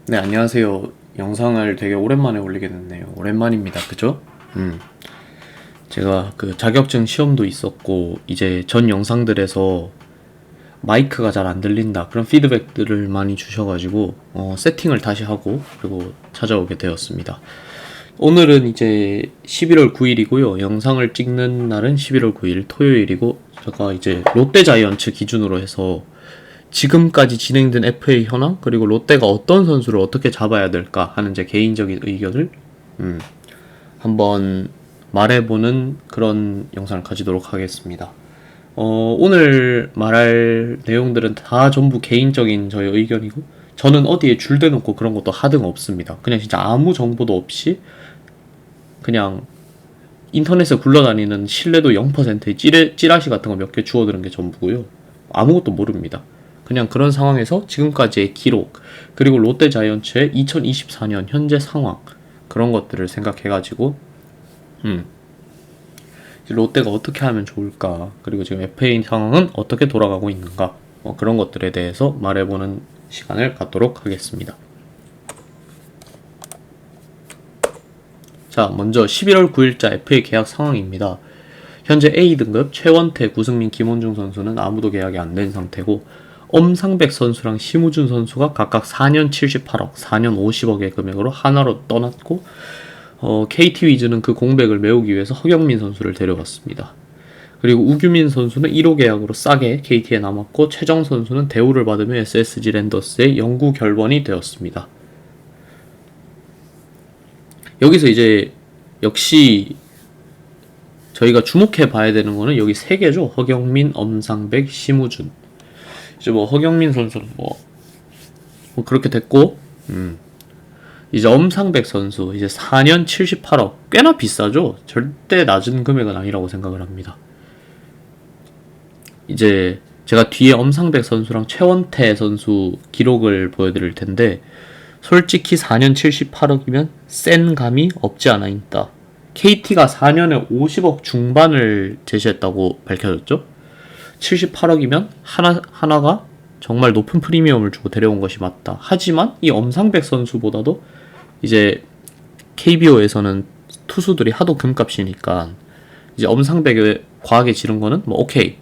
네, 안녕하세요. 영상을 되게 오랜만에 올리게 됐네요. 오랜만입니다. 그죠? 제가 그 자격증 시험도 있었고, 이제 전 영상들에서 마이크가 잘 안 들린다. 그런 피드백들을 많이 주셔가지고, 세팅을 다시 하고, 그리고 찾아오게 되었습니다. 오늘은 이제 11월 9일이고요. 영상을 찍는 날은 11월 9일 토요일이고, 제가 이제 롯데자이언츠 기준으로 해서 지금까지 진행된 FA 현황 그리고 롯데가 어떤 선수를 어떻게 잡아야 될까 하는 제 개인적인 의견을 한번 말해보는 그런 영상을 가지도록 하겠습니다. 오늘 말할 내용들은 다 전부 개인적인 저의 의견이고 저는 어디에 줄 대놓고 그런 것도 하등 없습니다. 그냥 진짜 아무 정보도 없이 그냥 인터넷에 굴러다니는 신뢰도 0%의 찌라시 같은 거 몇 개 주워드는 게 전부고요. 아무것도 모릅니다. 그냥 그런 상황에서 지금까지의 기록 그리고 롯데자이언츠의 2024년 현재 상황 그런 것들을 생각해가지고 롯데가 어떻게 하면 좋을까 그리고 지금 FA 상황은 어떻게 돌아가고 있는가 그런 것들에 대해서 말해보는 시간을 갖도록 하겠습니다. 자, 먼저 11월 9일자 FA 계약 상황입니다. 현재 A등급 최원태, 구승민, 김원중 선수는 아무도 계약이 안 된 상태고 엄상백 선수랑 심우준 선수가 각각 4년 78억, 4년 50억의 금액으로 하나로 떠났고 KT 위즈는 그 공백을 메우기 위해서 허경민 선수를 데려왔습니다. 그리고 우규민 선수는 1호 계약으로 싸게 KT에 남았고 최정 선수는 대우를 받으며 SSG 랜더스의 영구 결번이 되었습니다. 여기서 이제 역시 저희가 주목해 봐야 되는 거는 여기 세 개죠. 허경민, 엄상백, 심우준. 이제 뭐 허경민 선수는 뭐 그렇게 됐고, 이제 엄상백 선수 이제 4년 78억 꽤나 비싸죠. 절대 낮은 금액은 아니라고 생각을 합니다. 이제 제가 뒤에 엄상백 선수랑 최원태 선수 기록을 보여드릴 텐데 솔직히 4년 78억이면 센 감이 없지 않아 있다. KT가 4년에 50억 중반을 제시했다고 밝혀졌죠. 78억이면 하나가 정말 높은 프리미엄을 주고 데려온 것이 맞다. 하지만 이 엄상백 선수보다도 이제 KBO에서는 투수들이 하도 금값이니까 이제 엄상백에 과하게 지른 거는 뭐 오케이.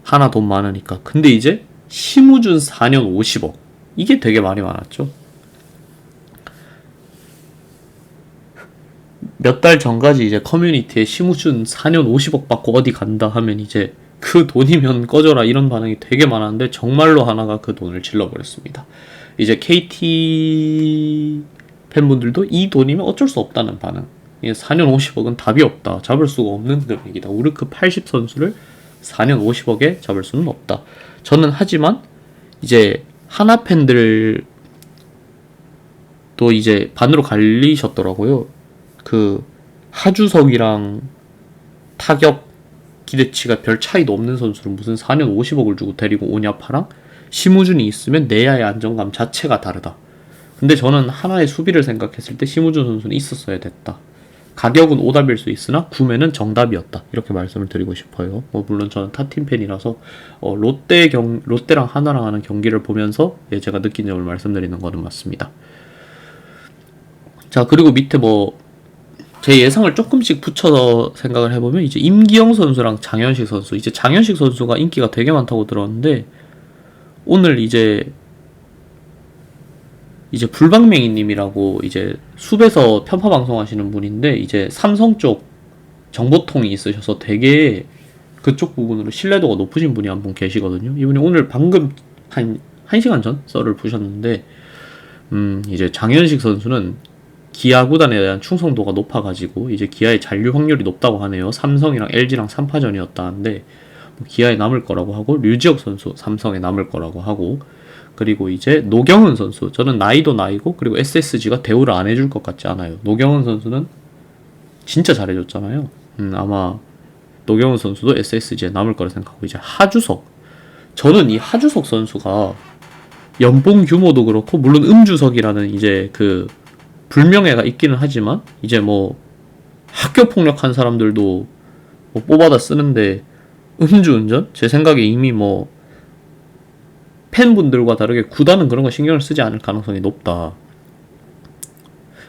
하나 돈 많으니까. 근데 이제 심우준 4년 50억. 이게 되게 말이 많았죠. 몇 달 전까지 이제 커뮤니티에 심우준 4년 50억 받고 어디 간다 하면 이제 그 돈이면 꺼져라 이런 반응이 되게 많았는데 정말로 하나가 그 돈을 질러버렸습니다. 이제 KT 팬분들도 이 돈이면 어쩔 수 없다는 반응. 4년 50억은 답이 없다. 잡을 수가 없는 금액이다. 우르크 80 선수를 4년 50억에 잡을 수는 없다. 저는 하지만 이제 하나 팬들 또 이제 반으로 갈리셨더라고요. 그 하주석이랑 타격 기대치가 별 차이도 없는 선수를 무슨 4년 50억을 주고 데리고 오냐파랑 심우준이 있으면 내야의 안정감 자체가 다르다. 근데 저는 하나의 수비를 생각했을 때 심우준 선수는 있었어야 됐다. 가격은 오답일 수 있으나 구매는 정답이었다. 이렇게 말씀을 드리고 싶어요. 물론 저는 타팀 팬이라서 롯데랑 하나랑 하는 경기를 보면서 제가 느낀 점을 말씀드리는 거는 맞습니다. 자, 그리고 밑에 제 예상을 조금씩 붙여서 생각을 해보면 이제 임기영 선수랑 장현식 선수 이제 장현식 선수가 인기가 되게 많다고 들었는데 오늘 이제 불방맹이님이라고 이제 숲에서 편파 방송하시는 분인데 이제 삼성 쪽 정보통이 있으셔서 되게 그쪽 부분으로 신뢰도가 높으신 분이 한 분 계시거든요. 이분이 오늘 방금 한 1시간 전 썰을 부셨는데 이제 장현식 선수는 기아 구단에 대한 충성도가 높아가지고 이제 기아의 잔류 확률이 높다고 하네요. 삼성이랑 LG랑 3파전이었다는데 기아에 남을 거라고 하고 류지혁 선수 삼성에 남을 거라고 하고 그리고 이제 노경은 선수 저는 나이도 나이고 그리고 SSG가 대우를 안 해줄 것 같지 않아요. 노경은 선수는 진짜 잘해줬잖아요. 아마 노경은 선수도 SSG에 남을 거라 생각하고 이제 하주석 저는 이 하주석 선수가 연봉 규모도 그렇고 물론 음주석이라는 이제 그 불명예가 있기는 하지만 이제 학교 폭력한 사람들도 뽑아다 쓰는데 음주운전? 제 생각에 이미 팬분들과 다르게 구단은 그런 거 신경을 쓰지 않을 가능성이 높다.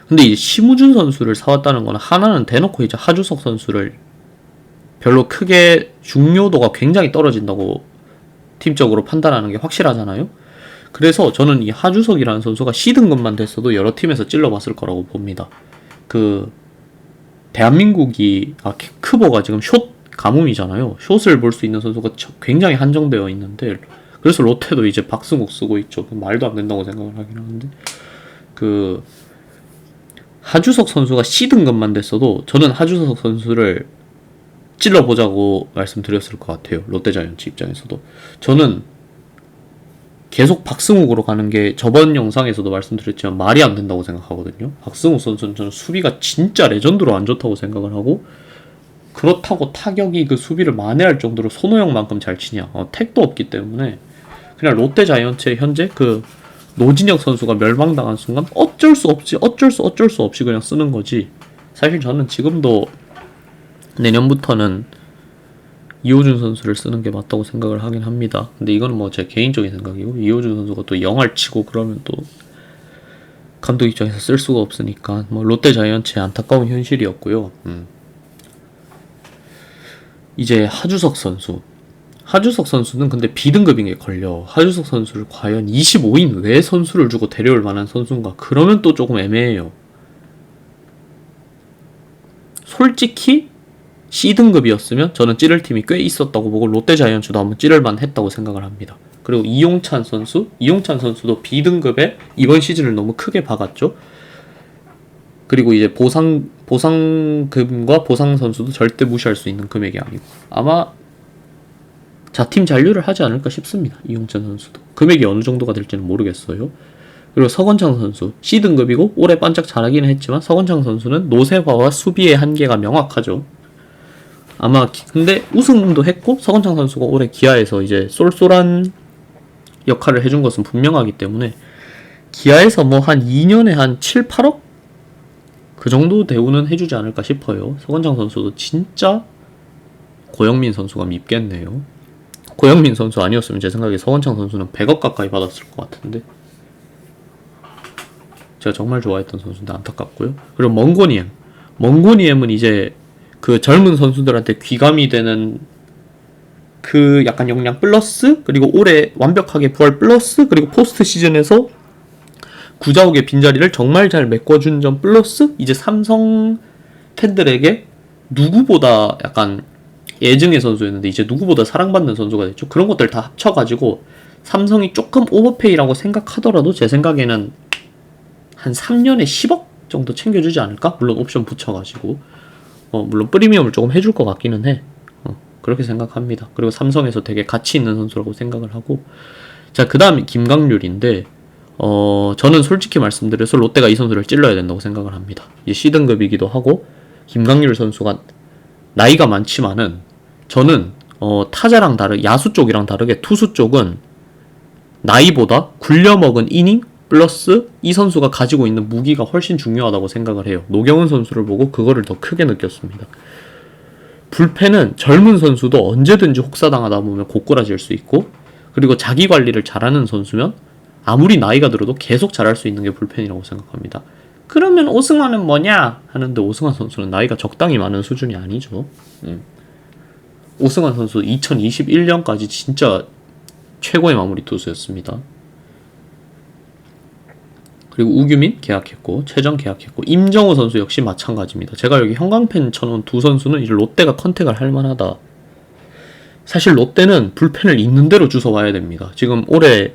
근데 이제 심우준 선수를 사왔다는 거는 하나는 대놓고 이제 하주석 선수를 별로 크게 중요도가 굉장히 떨어진다고 팀적으로 판단하는 게 확실하잖아요. 그래서 저는 이 하주석이라는 선수가 C등급만 됐어도 여러 팀에서 찔러봤을 거라고 봅니다. 그 대한민국이 크보가 지금 숏 가뭄이잖아요. 숏을 볼 수 있는 선수가 굉장히 한정되어 있는데, 그래서 롯데도 이제 박승욱 쓰고 있죠. 말도 안 된다고 생각을 하긴 하는데, 그 하주석 선수가 C등급만 됐어도 저는 하주석 선수를 찔러보자고 말씀드렸을 것 같아요. 롯데자이언츠 입장에서도. 저는 계속 박승욱으로 가는 게 저번 영상에서도 말씀드렸지만 말이 안 된다고 생각하거든요. 박승욱 선수는 저는 수비가 진짜 레전드로 안 좋다고 생각을 하고, 그렇다고 타격이 그 수비를 만회할 정도로 손호영만큼 잘 치냐? 택도 없기 때문에 그냥 롯데자이언츠의 현재 그 노진혁 선수가 멸망당한 순간 어쩔 수 없이 그냥 쓰는 거지. 사실 저는 지금도 내년부터는 이호준 선수를 쓰는 게 맞다고 생각을 하긴 합니다. 근데 이거는 뭐 제 개인적인 생각이고, 이호준 선수가 또 영할 치고 그러면 또 감독 입장에서 쓸 수가 없으니까 뭐 롯데자이언츠의 안타까운 현실이었고요. 이제 하주석 선수는 근데 B등급인 게 걸려. 하주석 선수를 과연 25인 외 선수를 주고 데려올 만한 선수인가? 그러면 또 조금 애매해요. 솔직히 C등급이었으면 저는 찌를 팀이 꽤 있었다고 보고, 롯데자이언츠도 한번 찌를만 했다고 생각을 합니다. 그리고 이용찬 선수도 B등급에 이번 시즌을 너무 크게 박았죠. 그리고 이제 보상금과 보상 선수도 절대 무시할 수 있는 금액이 아니고, 아마 자팀 잔류를 하지 않을까 싶습니다. 이용찬 선수도. 금액이 어느 정도가 될지는 모르겠어요. 그리고 서건창 선수 C등급이고 올해 반짝 잘하기는 했지만, 서건창 선수는 노세화와 수비의 한계가 명확하죠. 아마 근데 우승도 했고, 서건창 선수가 올해 기아에서 이제 쏠쏠한 역할을 해준 것은 분명하기 때문에 기아에서 뭐 한 2년에 한 7, 8억? 그 정도 대우는 해주지 않을까 싶어요. 서건창 선수도 진짜 고영민 선수가 밉겠네요. 고영민 선수 아니었으면 제 생각에 서건창 선수는 100억 가까이 받았을 것 같은데, 제가 정말 좋아했던 선수인데 안타깝고요. 그리고 멍고니엠은 이제 그 젊은 선수들한테 귀감이 되는 그 약간 역량 플러스, 그리고 올해 완벽하게 부활 플러스, 그리고 포스트 시즌에서 구자욱의 빈자리를 정말 잘 메꿔준 점 플러스, 이제 삼성 팬들에게 누구보다 약간 예증의 선수였는데 이제 누구보다 사랑받는 선수가 됐죠. 그런 것들 다 합쳐가지고 삼성이 조금 오버페이라고 생각하더라도 제 생각에는 한 3년에 10억 정도 챙겨주지 않을까? 물론 옵션 붙여가지고 물론 프리미엄을 조금 해줄 것 같기는 해. 그렇게 생각합니다. 그리고 삼성에서 되게 가치 있는 선수라고 생각을 하고, 자, 그 다음에 김강률인데 저는 솔직히 말씀드려서 롯데가 이 선수를 찔러야 된다고 생각을 합니다. 이제 C등급이기도 하고, 김강률 선수가 나이가 많지만은 저는 타자랑 야수 쪽이랑 다르게 투수 쪽은 나이보다 굴려먹은 이닝 플러스 이 선수가 가지고 있는 무기가 훨씬 중요하다고 생각을 해요. 노경은 선수를 보고 그거를 더 크게 느꼈습니다. 불펜은 젊은 선수도 언제든지 혹사당하다 보면 고꾸라질 수 있고, 그리고 자기 관리를 잘하는 선수면 아무리 나이가 들어도 계속 잘할 수 있는 게 불펜이라고 생각합니다. 그러면 오승환은 뭐냐 하는데, 오승환 선수는 나이가 적당히 많은 수준이 아니죠. 오승환 선수 2021년까지 진짜 최고의 마무리 투수였습니다. 그리고 우규민 계약했고, 최정 계약했고, 임정우 선수 역시 마찬가지입니다. 제가 여기 형광펜 쳐놓은 두 선수는 이제 롯데가 컨택을 할 만하다. 사실 롯데는 불펜을 있는 대로 주워와야 됩니다. 지금 올해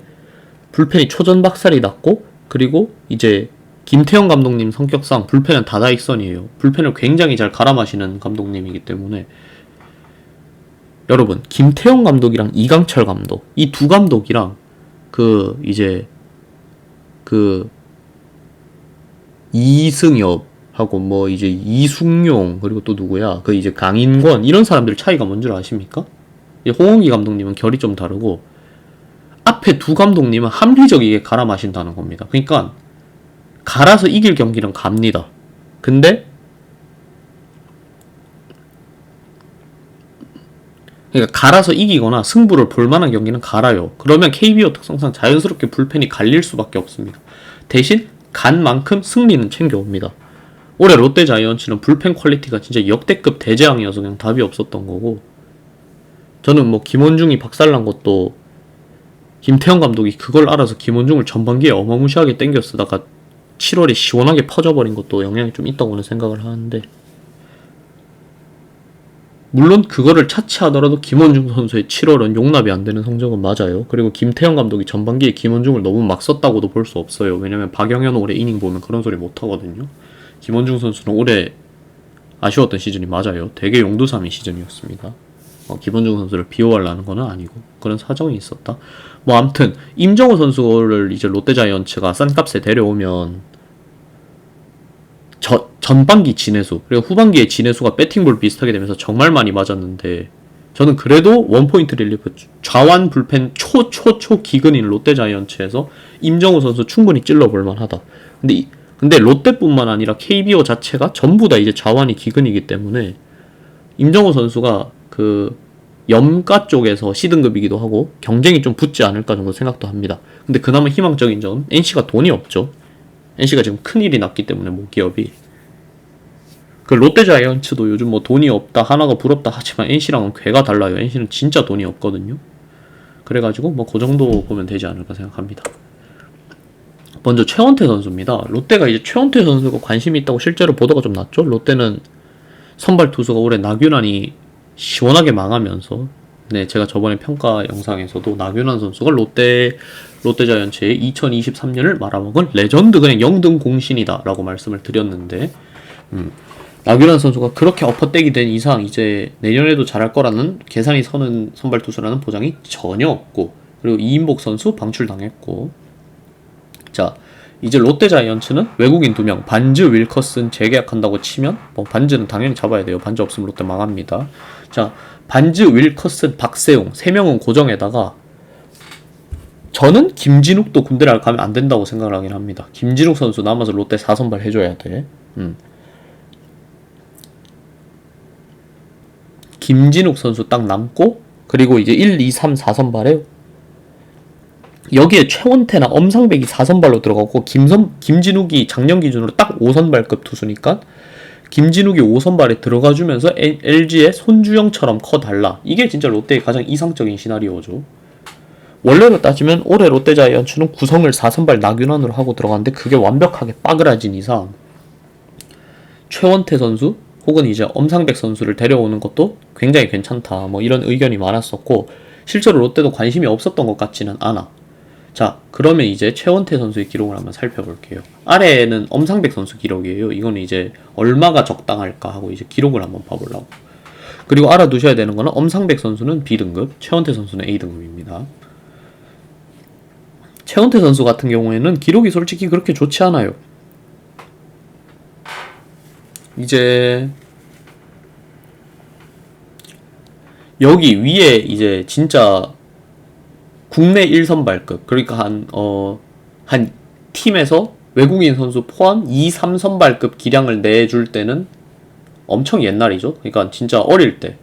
불펜이 초전박살이 났고, 그리고 이제 김태형 감독님 성격상 불펜은 다다익선이에요. 불펜을 굉장히 잘 갈아 마시는 감독님이기 때문에, 여러분 김태형 감독이랑 이강철 감독, 이 두 감독이랑 이승엽하고 뭐 이제 이승용, 그리고 또 누구야, 그 이제 강인권, 이런 사람들 차이가 뭔 줄 아십니까? 홍원기 감독님은 결이 좀 다르고, 앞에 두 감독님은 합리적이게 갈아 마신다는 겁니다. 그러니까 갈아서 이길 경기는 갑니다. 근데 그러니까 갈아서 이기거나 승부를 볼 만한 경기는 갈아요. 그러면 KBO 특성상 자연스럽게 불펜이 갈릴 수밖에 없습니다. 대신 간 만큼 승리는 챙겨옵니다. 올해 롯데 자이언츠는 불펜 퀄리티가 진짜 역대급 대재앙이어서 그냥 답이 없었던 거고, 저는 뭐 김원중이 박살난 것도 김태형 감독이 그걸 알아서 김원중을 전반기에 어마무시하게 땡겨 쓰다가 7월에 시원하게 퍼져버린 것도 영향이 좀 있다고는 생각을 하는데, 물론 그거를 차치하더라도 김원중 선수의 7월은 용납이 안 되는 성적은 맞아요. 그리고 김태형 감독이 전반기에 김원중을 너무 막 썼다고도 볼 수 없어요. 왜냐면 박영현 올해 이닝 보면 그런 소리 못 하거든요. 김원중 선수는 올해 아쉬웠던 시즌이 맞아요. 되게 용두삼인 시즌이었습니다. 김원중 선수를 비호하려는 건 아니고 그런 사정이 있었다. 뭐 암튼 임정호 선수를 이제 롯데자이언츠가 싼 값에 데려오면 전반기 진해수 그리고 후반기에 진해수가 배팅볼 비슷하게 되면서 정말 많이 맞았는데, 저는 그래도 원포인트 릴리프 좌완 불펜 초 기근인 롯데자이언츠에서 임정우 선수 충분히 찔러볼 만하다. 근데 롯데뿐만 아니라 KBO 자체가 전부 다 이제 좌완이 기근이기 때문에 임정우 선수가 그 염가 쪽에서 C등급이기도 하고 경쟁이 좀 붙지 않을까 정도 생각도 합니다. 근데 그나마 희망적인 점, NC가 돈이 없죠. NC가 지금 큰일이 났기 때문에 모기업이. 그 롯데자이언츠도 요즘 뭐 돈이 없다 하나가 부럽다 하지만 NC랑은 궤가 달라요. NC는 진짜 돈이 없거든요. 그래가지고 뭐 그 정도 보면 되지 않을까 생각합니다. 먼저 최원태 선수입니다. 롯데가 이제 최원태 선수가 관심이 있다고 실제로 보도가 좀 났죠. 롯데는 선발 투수가 올해 나균환이 시원하게 망하면서, 네, 제가 저번에 평가 영상에서도 나균환 선수가 롯데자이언츠의 2023년을 말아먹은 레전드 그냥 영등 공신이다 라고 말씀을 드렸는데, 나균환 선수가 그렇게 엎어떼기 된 이상 이제 내년에도 잘할 거라는 계산이 서는 선발 투수라는 보장이 전혀 없고, 그리고 이인복 선수 방출당했고, 자 이제 롯데자이언츠는 외국인 2명 반즈 윌커슨 재계약한다고 치면 뭐 반즈는 당연히 잡아야 돼요. 반즈 없으면 롯데 망합니다. 자 반즈 윌커슨 박세웅 3명은 고정에다가 저는 김진욱도 군대를 가면 안 된다고 생각을 하긴 합니다. 김진욱 선수 남아서 롯데 4선발 해줘야 돼. 김진욱 선수 딱 남고, 그리고 이제 1, 2, 3, 4선발에 여기에 최원태나 엄상백이 4선발로 들어가고 김진욱이 작년 기준으로 딱 5선발급 투수니까 김진욱이 5선발에 들어가주면서 LG의 손주영처럼 커달라. 이게 진짜 롯데의 가장 이상적인 시나리오죠. 원래로 따지면 올해 롯데자이언츠는 구성을 4선발 나균환으로 하고 들어갔는데 그게 완벽하게 빠그라진 이상 최원태 선수 혹은 이제 엄상백 선수를 데려오는 것도 굉장히 괜찮다, 뭐 이런 의견이 많았었고, 실제로 롯데도 관심이 없었던 것 같지는 않아. 자 그러면 이제 최원태 선수의 기록을 한번 살펴볼게요. 아래에는 엄상백 선수 기록이에요. 이거는 이제 얼마가 적당할까 하고 이제 기록을 한번 봐보려고. 그리고 알아두셔야 되는 거는 엄상백 선수는 B등급, 최원태 선수는 A등급입니다. 최원태 선수 같은 경우에는 기록이 솔직히 그렇게 좋지 않아요. 이제 여기 위에 이제 진짜 국내 1선발급, 그러니까 한 팀에서 외국인 선수 포함 2, 3선발급 기량을 내줄 때는 엄청 옛날이죠. 그러니까 진짜 어릴 때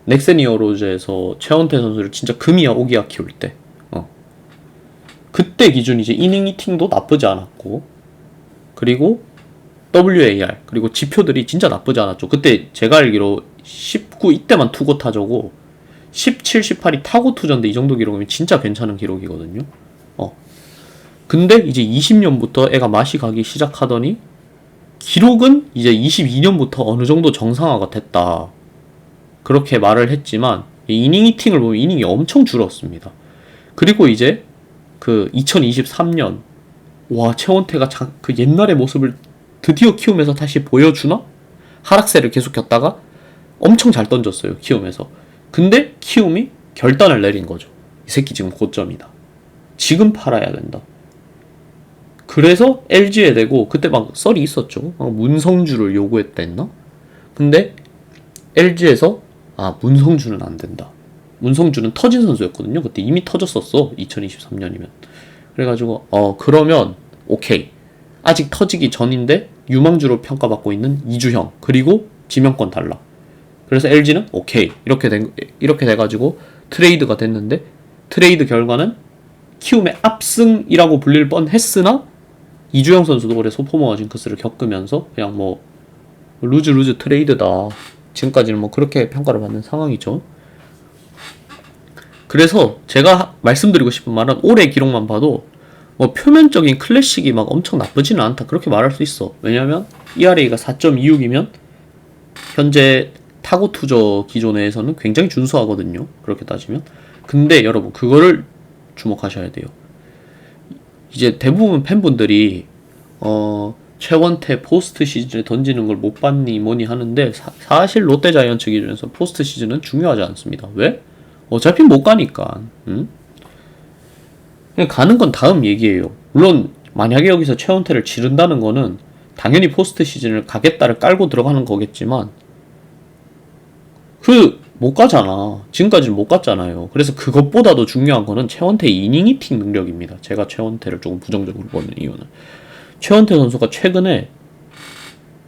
넥센 히어로즈에서 최원태 선수를 진짜 금이야 오기야 키울 때 그때 기준 이제 이닝 히팅도 나쁘지 않았고, 그리고 WAR 그리고 지표들이 진짜 나쁘지 않았죠. 그때 제가 알기로 19 이때만 투고 타저고 17, 18이 타고 투전데 이 정도 기록이면 진짜 괜찮은 기록이거든요. 근데 이제 20년부터 애가 맛이 가기 시작하더니 기록은 이제 22년부터 어느 정도 정상화가 됐다. 그렇게 말을 했지만 이닝 히팅을 보면 이닝이 엄청 줄었습니다. 그리고 이제 그 2023년 와 최원태가 그 옛날의 모습을 드디어 키우면서 다시 보여주나? 하락세를 계속 켰다가 엄청 잘 던졌어요. 키우면서. 근데 키움이 결단을 내린 거죠. 이 새끼 지금 고점이다. 지금 팔아야 된다. 그래서 LG에 대고 그때 막 썰이 있었죠. 문성주를 요구했다 했나? 근데 LG에서 문성주는 안 된다. 문성주는 터진 선수였거든요. 그때 이미 터졌었어. 2023년이면. 그래가지고 그러면 오케이. 아직 터지기 전인데 유망주로 평가받고 있는 이주형 그리고 지명권 달라. 그래서 LG는 오케이 이렇게 돼가지고 트레이드가 됐는데 트레이드 결과는 키움의 압승이라고 불릴 뻔했으나 이주영 선수도 올해 소포모와 징크스를 겪으면서 그냥 뭐 루즈 트레이드다. 지금까지는 뭐 그렇게 평가를 받는 상황이죠. 그래서 제가 말씀드리고 싶은 말은 올해 기록만 봐도 뭐 표면적인 클래식이 막 엄청 나쁘지는 않다 그렇게 말할 수 있어. 왜냐면 ERA가 4.26이면 현재 타고 투저 기존에서는 굉장히 준수하거든요. 그렇게 따지면. 근데 여러분 그거를 주목하셔야 돼요. 이제 대부분 팬분들이 최원태 포스트 시즌에 던지는 걸 못 봤니 뭐니 하는데 사실 롯데 자이언츠 기준에서 포스트 시즌은 중요하지 않습니다. 왜? 어차피 못 가니까. 응? 그냥 가는 건 다음 얘기예요. 물론 만약에 여기서 최원태를 지른다는 거는 당연히 포스트 시즌을 가겠다를 깔고 들어가는 거겠지만 못 가잖아. 지금까지는 못 갔잖아요. 그래서 그것보다도 중요한 거는 최원태의 이닝 히팅 능력입니다. 제가 최원태를 조금 부정적으로 보는 이유는 최원태 선수가 최근에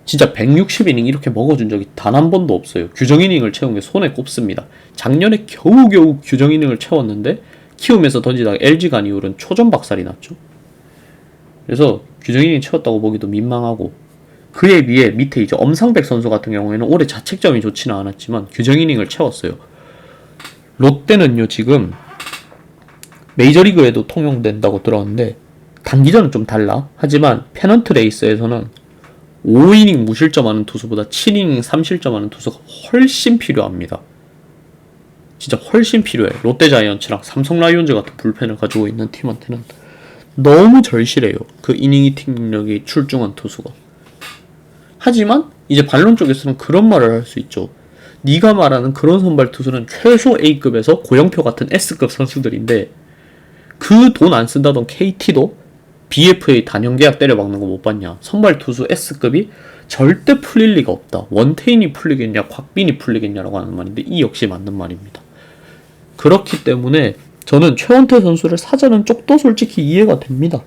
진짜 160이닝 이렇게 먹어준 적이 단 한 번도 없어요. 규정 이닝을 채운 게 손에 꼽습니다. 작년에 겨우겨우 규정 이닝을 채웠는데 키움에서 던지다가 LG 간 이후로는 초전박살이 났죠. 그래서 규정 이닝 채웠다고 보기도 민망하고 그에 비해 밑에 이제 엄상백 선수 같은 경우에는 올해 자책점이 좋지는 않았지만 규정 이닝을 채웠어요. 롯데는요 지금 메이저리그에도 통용된다고 들었는데 단기전은 좀 달라. 하지만 페넌트 레이스에서는 5이닝 무실점하는 투수보다 7이닝 3실점하는 투수가 훨씬 필요합니다. 진짜 훨씬 필요해. 롯데 자이언츠랑 삼성 라이온즈 같은 불펜을 가지고 있는 팀한테는 너무 절실해요. 그 이닝 히팅 능력이 출중한 투수가. 하지만 이제 반론 쪽에서는 그런 말을 할 수 있죠. 네가 말하는 그런 선발 투수는 최소 A급에서 고영표 같은 S급 선수들인데 그 돈 안 쓴다던 KT도 BFA 단형 계약 때려박는 거 못 봤냐. 선발 투수 S급이 절대 풀릴 리가 없다. 원태인이 풀리겠냐 곽빈이 풀리겠냐라고 하는 말인데 이 역시 맞는 말입니다. 그렇기 때문에 저는 최원태 선수를 사자는 쪽도 솔직히 이해가 됩니다.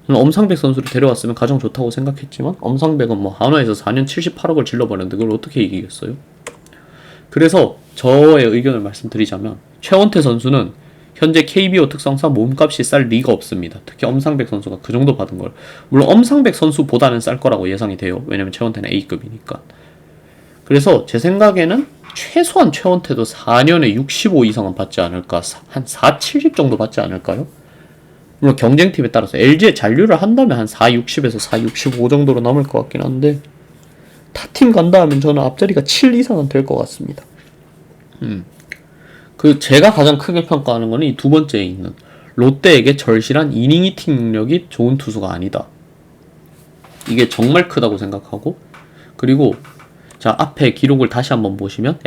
저는 엄상백 선수를 데려왔으면 가장 좋다고 생각했지만 엄상백은 뭐 한화에서 4년 78억을 질러버렸는데 그걸 어떻게 이기겠어요? 그래서 저의 의견을 말씀드리자면 최원태 선수는 현재 KBO 특성상 몸값이 쌀 리가 없습니다. 특히 엄상백 선수가 그 정도 받은 걸. 물론 엄상백 선수보다는 쌀 거라고 예상이 돼요. 왜냐면 최원태는 A급이니까. 그래서 제 생각에는 최소한 최원태도 4년에 65 이상은 받지 않을까. 한 4, 70 정도 받지 않을까요? 물론 경쟁팀에 따라서 LG에 잔류를 한다면 한 4, 60에서 4, 65 정도로 남을 것 같긴 한데 타팀 간다 하면 저는 앞자리가 7 이상은 될 것 같습니다. 제가 가장 크게 평가하는 거는 이 두 번째에 있는 롯데에게 절실한 이닝 히팅 능력이 좋은 투수가 아니다. 이게 정말 크다고 생각하고 그리고 자 앞에 기록을 다시 한번 보시면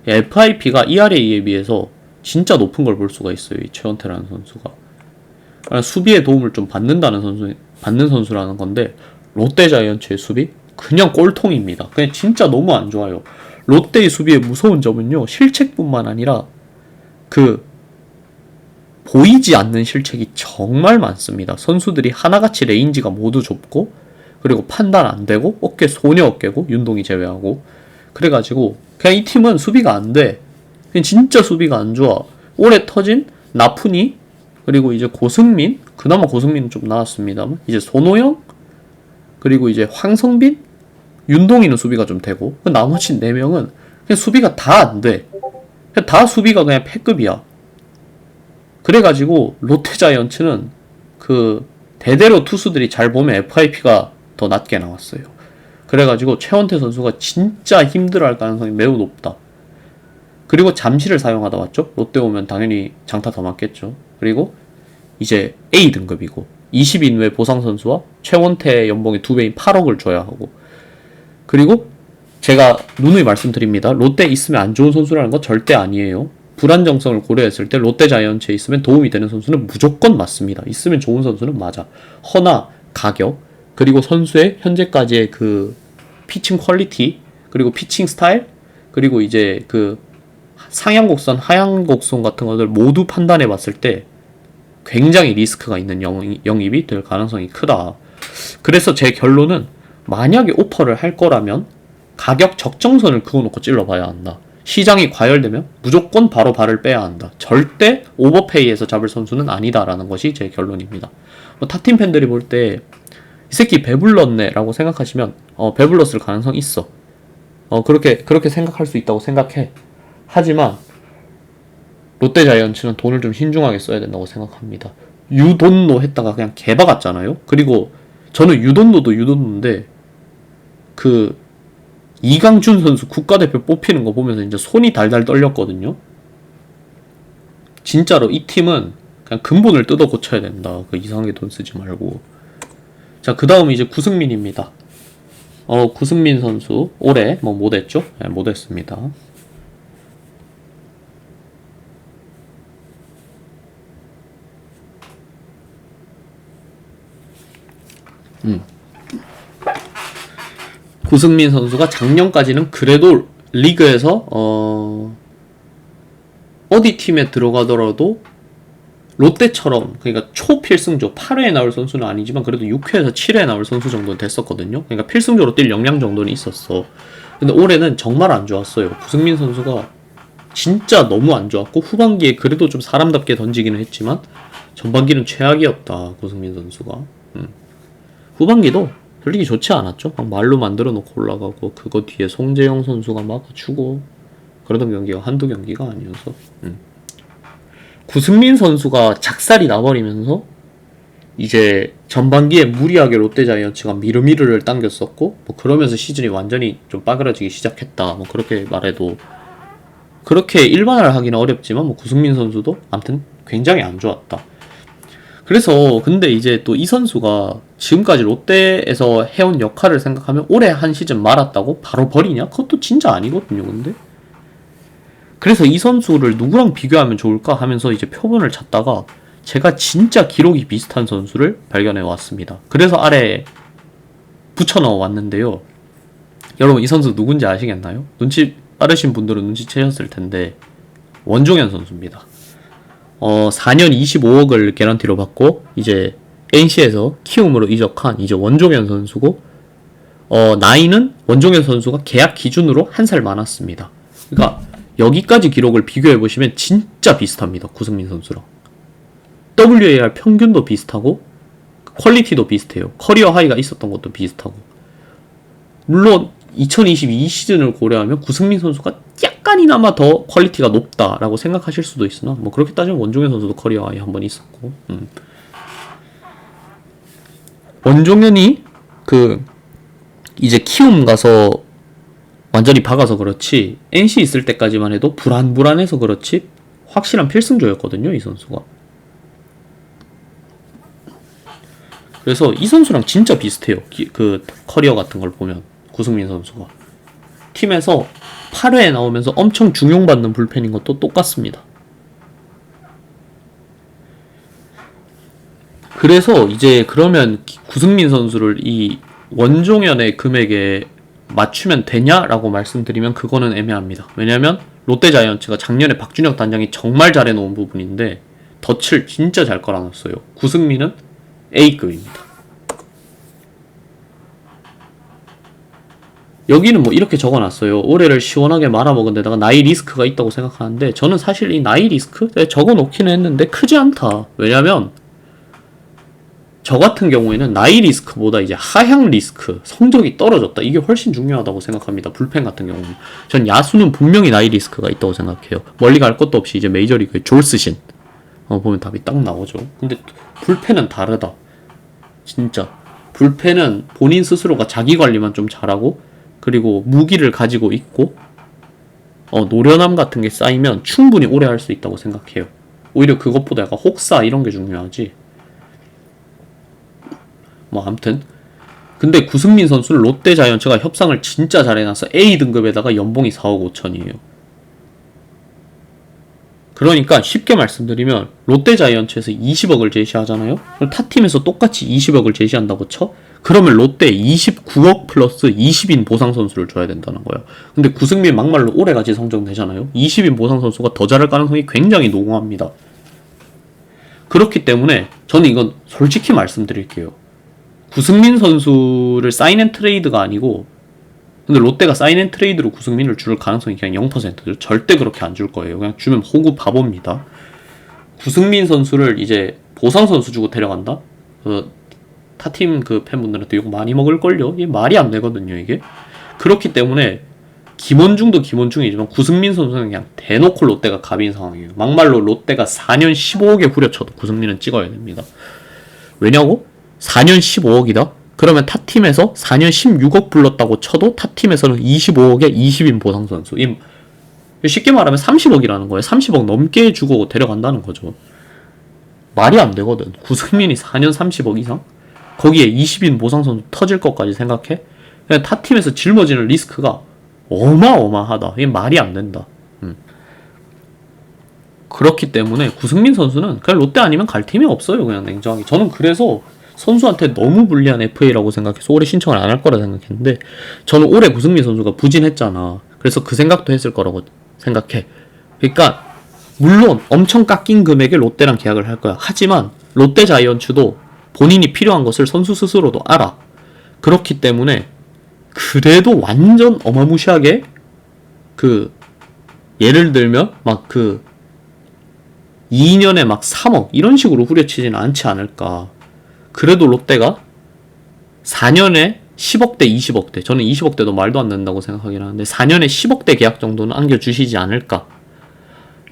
FIP가 ERA에 비해서 진짜 높은 걸 볼 수가 있어요. 이 최원태라는 선수가. 수비에 도움을 좀 받는 선수라는 건데 롯데 자이언츠의 수비 그냥 꼴통입니다. 그냥 진짜 너무 안 좋아요. 롯데의 수비의 무서운 점은요 실책뿐만 아니라 보이지 않는 실책이 정말 많습니다. 선수들이 하나같이 레인지가 모두 좁고 그리고 판단 안 되고 소녀 어깨고 윤동이 제외하고 그래가지고 그냥 이 팀은 수비가 안 돼. 그냥 진짜 수비가 안 좋아. 올해 터진 나푼이 그리고 이제 고승민 그나마 고승민은 좀 나왔습니다만 이제 손호영 그리고 이제 황성빈 윤동이는 수비가 좀 되고 나머지 4명은 그냥 수비가 다 안 돼. 다 수비가 그냥 패급이야. 그래가지고 롯데 자이언츠는 대대로 투수들이 잘 보면 FIP가 더 낮게 나왔어요. 그래가지고 최원태 선수가 진짜 힘들어할 가능성이 매우 높다. 그리고 잠시를 사용하다 왔죠. 롯데 오면 당연히 장타 더 맞겠죠. 그리고 이제 A 등급이고 20인 외 보상 선수와 최원태 연봉의 2배인 8억을 줘야 하고 그리고 제가 누누이 말씀드립니다. 롯데에 있으면 안 좋은 선수라는 건 절대 아니에요. 불안정성을 고려했을 때 롯데 자이언츠에 있으면 도움이 되는 선수는 무조건 맞습니다. 있으면 좋은 선수는 맞아. 허나 가격 그리고 선수의 현재까지의 피칭 퀄리티 그리고 피칭 스타일 그리고 이제 상향곡선 하향곡선 같은 것들 모두 판단해 봤을 때 굉장히 리스크가 있는 영입이 될 가능성이 크다. 그래서 제 결론은 만약에 오퍼를 할 거라면 가격 적정선을 그어놓고 찔러봐야 한다. 시장이 과열되면 무조건 바로 발을 빼야 한다. 절대 오버페이에서 잡을 선수는 아니다라는 것이 제 결론입니다. 뭐 타팀 팬들이 볼 때 이 새끼 배불렀네 라고 생각하시면 배불렀을 가능성 있어. 그렇게 생각할 수 있다고 생각해. 하지만 롯데자이언츠는 돈을 좀 신중하게 써야 된다고 생각합니다. 유돈노 했다가 그냥 개박았잖아요. 그리고 저는 유돈노도 유돈노인데 그 이강준 선수 국가대표 뽑히는 거 보면서 이제 손이 달달 떨렸거든요. 진짜로 이 팀은 그냥 근본을 뜯어 고쳐야 된다. 그 이상하게 돈 쓰지 말고. 자, 그 다음 이제 구승민입니다. 구승민 선수 올해 뭐 못했죠? 네, 못했습니다. 구승민 선수가 작년까지는 그래도 리그에서 어디 팀에 들어가더라도 롯데처럼 그러니까 초필승조 8회에 나올 선수는 아니지만 그래도 6회에서 7회에 나올 선수 정도는 됐었거든요. 그러니까 필승조로 뛸 역량 정도는 있었어. 근데 올해는 정말 안 좋았어요. 구승민 선수가 진짜 너무 안 좋았고 후반기에 그래도 좀 사람답게 던지기는 했지만 전반기는 최악이었다. 구승민 선수가. 후반기도 솔직히 좋지 않았죠. 막 말로 만들어 놓고 올라가고 그거 뒤에 송재영 선수가 막아주고 그러던 경기가 한두 경기가 아니어서 구승민 선수가 작살이 나버리면서 이제 전반기에 무리하게 롯데자이언츠가 미르미르를 당겼었고 뭐 그러면서 시즌이 완전히 좀 빠그라지기 시작했다. 뭐 그렇게 말해도 그렇게 일반화를 하기는 어렵지만 뭐 구승민 선수도 아무튼 굉장히 안 좋았다. 그래서 근데 이제 또 이 선수가 지금까지 롯데에서 해온 역할을 생각하면 올해 한 시즌 말았다고 바로 버리냐? 그것도 진짜 아니거든요. 근데 그래서 이 선수를 누구랑 비교하면 좋을까 하면서 이제 표본을 찾다가 제가 진짜 기록이 비슷한 선수를 발견해 왔습니다. 그래서 아래에 붙여넣어 왔는데요. 여러분 이 선수 누군지 아시겠나요? 눈치 빠르신 분들은 눈치채셨을 텐데 원종현 선수입니다. 4년 25억을 개런티로 받고 이제 NC에서 키움으로 이적한 이제 원종현 선수고 나이는 원종현 선수가 계약 기준으로 한 살 많았습니다. 그러니까 여기까지 기록을 비교해보시면 진짜 비슷합니다. 구승민 선수랑. WAR 평균도 비슷하고 퀄리티도 비슷해요. 커리어 하이가 있었던 것도 비슷하고. 물론 2022 시즌을 고려하면 구승민 선수가 약간이나마 더 퀄리티가 높다라고 생각하실 수도 있으나 뭐 그렇게 따지면 원종현 선수도 커리어 하이 한 번 있었고 원종현이 이제 키움 가서 완전히 박아서 그렇지 NC 있을 때까지만 해도 불안해서 그렇지 확실한 필승조였거든요. 이 선수가. 그래서 이 선수랑 진짜 비슷해요. 그 커리어 같은 걸 보면 구승민 선수가 팀에서 8회에 나오면서 엄청 중용받는 불펜인 것도 똑같습니다. 그래서 이제 그러면 구승민 선수를 이 원종현의 금액에 맞추면 되냐라고 말씀드리면 그거는 애매합니다. 왜냐면 롯데자이언츠가 작년에 박준혁 단장이 정말 잘해놓은 부분인데 덫을 진짜 잘 깔아놨어요. 구승민은 A급입니다. 여기는 뭐 이렇게 적어놨어요. 올해를 시원하게 말아먹은 데다가 나이 리스크가 있다고 생각하는데 저는 사실 이 나이 리스크 적어놓기는 했는데 크지 않다. 왜냐면 저 같은 경우에는 나이 리스크보다 이제 하향 리스크, 성적이 떨어졌다. 이게 훨씬 중요하다고 생각합니다. 불펜 같은 경우는. 전 야수는 분명히 나이 리스크가 있다고 생각해요. 멀리 갈 것도 없이 이제 메이저리그의 졸스신. 보면 답이 딱 나오죠. 근데 불펜은 다르다. 진짜. 불펜은 본인 스스로가 자기 관리만 좀 잘하고, 그리고 무기를 가지고 있고, 노련함 같은 게 쌓이면 충분히 오래 할 수 있다고 생각해요. 오히려 그것보다 약간 혹사 이런 게 중요하지. 뭐 아무튼 근데 구승민 선수는 롯데자이언츠가 협상을 진짜 잘 해놔서 A등급에다가 연봉이 4억 5천이에요. 그러니까 쉽게 말씀드리면 롯데자이언츠에서 20억을 제시하잖아요. 그럼 타팀에서 똑같이 20억을 제시한다고 쳐? 그러면 롯데 29억 플러스 20인 보상 선수를 줘야 된다는 거예요. 근데 구승민 막말로 오래같이 성적 내잖아요. 20인 보상 선수가 더 잘할 가능성이 굉장히 농후합니다. 그렇기 때문에 저는 이건 솔직히 말씀드릴게요. 구승민 선수를 사인앤트레이드가 아니고 근데 롯데가 사인앤트레이드로 구승민을 줄 가능성이 그냥 0%죠. 절대 그렇게 안 줄 거예요. 그냥 주면 호구 바보입니다. 구승민 선수를 이제 보상 선수 주고 데려간다? 타팀 그 팬분들한테 욕 많이 먹을걸요? 이게 말이 안 되거든요, 이게. 그렇기 때문에 김원중도 김원중이지만 구승민 선수는 그냥 대놓고 롯데가 갑인 상황이에요. 막말로 롯데가 4년 15억에 후려쳐도 구승민은 찍어야 됩니다. 왜냐고? 4년 15억이다? 그러면 타팀에서 4년 16억 불렀다고 쳐도 타팀에서는 25억에 20인 보상 선수. 쉽게 말하면 30억이라는 거예요. 30억 넘게 주고 데려간다는 거죠. 말이 안 되거든. 구승민이 4년 30억 이상? 거기에 20인 보상 선수 터질 것까지 생각해? 그냥 타팀에서 짊어지는 리스크가 어마어마하다. 이게 말이 안 된다. 그렇기 때문에 구승민 선수는 그냥 롯데 아니면 갈 팀이 없어요. 그냥 냉정하게. 저는 그래서 선수한테 너무 불리한 FA라고 생각해서 올해 신청을 안 할 거라 생각했는데 저는 올해 구승민 선수가 부진했잖아. 그래서 그 생각도 했을 거라고 생각해. 그러니까 물론 엄청 깎인 금액에 롯데랑 계약을 할 거야. 하지만 롯데 자이언츠도 본인이 필요한 것을 선수 스스로도 알아. 그렇기 때문에 그래도 완전 어마무시하게 예를 들면 막 2년에 막 3억 이런 식으로 후려치지는 않지 않을까. 그래도 롯데가 4년에 10억대 20억대, 저는 20억대도 말도 안 된다고 생각하긴 하는데 4년에 10억대 계약 정도는 안겨주시지 않을까